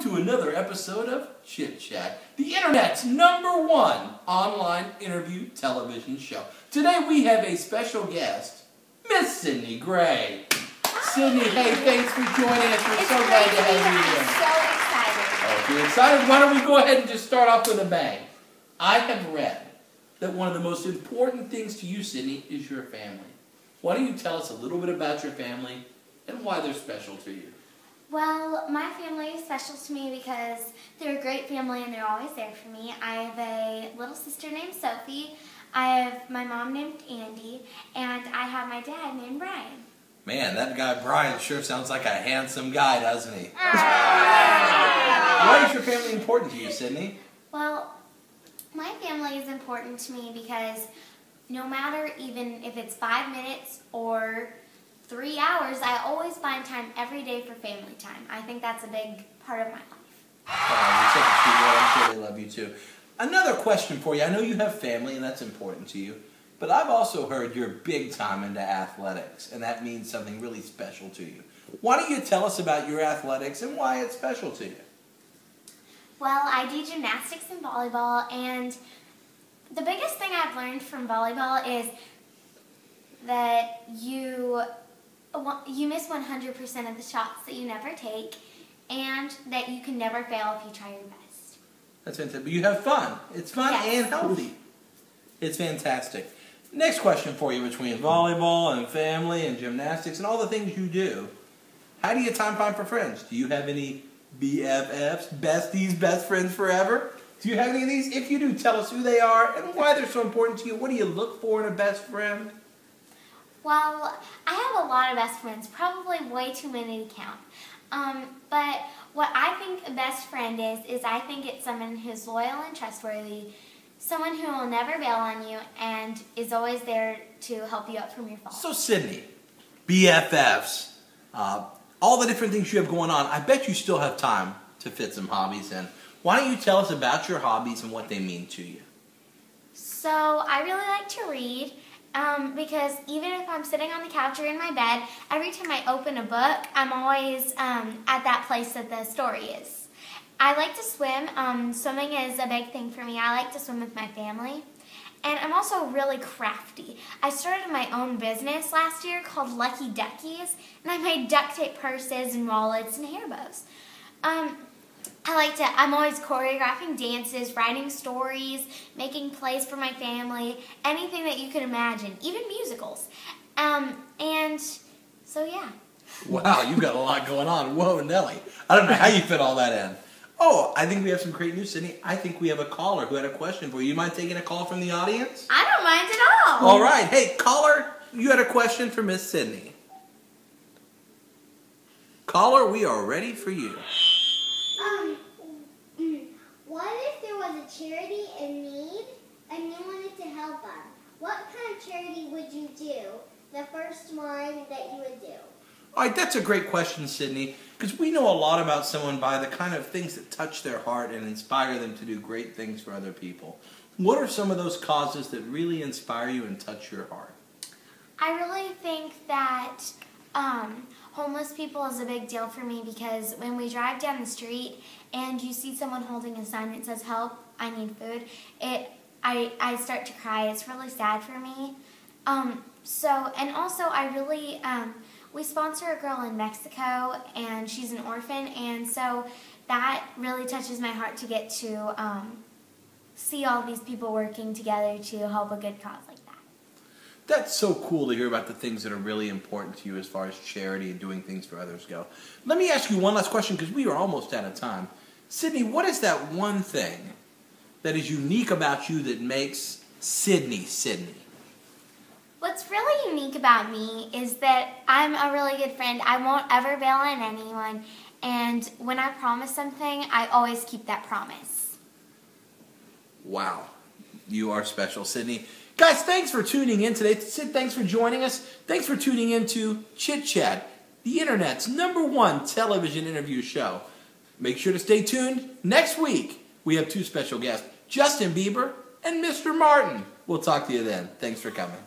to another episode of Chit Chat, the internet's #1 online interview television show. Today we have a special guest, Miss Sydney Gray. Sydney, hey, thanks for joining us. We're so glad to have you here. I'm so excited. Oh, if you're excited, why don't we go ahead and just start off with a bang. I have read that one of the most important things to you, Sydney, is your family. Why don't you tell us a little bit about your family and why they're special to you? Well, my family is special to me because they're a great family and they're always there for me. I have a little sister named Sophie, I have my mom named Andy, and I have my dad named Brian. Man, that guy Brian sure sounds like a handsome guy, doesn't he? Why is your family important to you, Sydney? Well, my family is important to me because no matter even if it's 5 minutes or 3 hours, I always find time every day for family time. I think that's a big part of my life. Oh, you're such a sweet girl. I'm sure they love you too. Another question for you. I know you have family and that's important to you, but I've also heard you're big time into athletics, and that means something really special to you. Why don't you tell us about your athletics and why it's special to you? Well, I do gymnastics and volleyball, and the biggest thing I've learned from volleyball is that you miss 100% of the shots that you never take, and that you can never fail if you try your best. That's fantastic. But you have fun. It's fun and healthy. It's fantastic. Next question for you, between volleyball and family and gymnastics and all the things you do, how do you find for friends? Do you have any BFFs, besties, best friends forever? Do you have any of these? If you do, tell us who they are and why they're so important to you. What do you look for in a best friend? Well, I have a lot of best friends, probably way too many to count. But what I think a best friend is I think it's someone who's loyal and trustworthy, someone who will never bail on you and is always there to help you up from your faults. So Sydney, BFFs, all the different things you have going on, I bet you still have time to fit some hobbies in. Why don't you tell us about your hobbies and what they mean to you? So I really like to read. Because even if I'm sitting on the couch or in my bed, every time I open a book, I'm always at that place that the story is. I like to swim. Swimming is a big thing for me. I like to swim with my family. And I'm also really crafty. I started my own business last year called Lucky Duckies, and I made duct tape purses and wallets and hair bows. I'm always choreographing dances, writing stories, making plays for my family, anything that you can imagine, even musicals. And so, yeah. Wow, you've got a lot going on. Whoa, Nelly. I don't know how you fit all that in. Oh, I think we have some great news, Sydney. I think we have a caller who had a question for you. You mind taking a call from the audience? I don't mind at all. All right. Hey, caller, you had a question for Miss Sydney. Caller, we are ready for you. What if there was a charity in need and you wanted to help them? What kind of charity would you do? The first one that you would do. All right, that's a great question, Sydney, because we know a lot about someone by the kind of things that touch their heart and inspire them to do great things for other people. What are some of those causes that really inspire you and touch your heart? I really think that homeless people is a big deal for me because when we drive down the street and you see someone holding a sign that says, "Help, I need food," I start to cry. It's really sad for me. We sponsor a girl in Mexico, and she's an orphan, and so that really touches my heart to get to see all these people working together to help a good cause like that. That's so cool to hear about the things that are really important to you as far as charity and doing things for others go. Let me ask you one last question because we are almost out of time. Sydney, what is that one thing that is unique about you that makes Sydney, Sydney? What's really unique about me is that I'm a really good friend. I won't ever bail on anyone, and when I promise something, I always keep that promise. Wow. You are special, Sydney. Guys, thanks for tuning in today. Sid, thanks for joining us. Thanks for tuning in to Chit Chat, the internet's #1 television interview show. Make sure to stay tuned. Next week, we have 2 special guests, Justin Bieber and Mr. Martin. We'll talk to you then. Thanks for coming.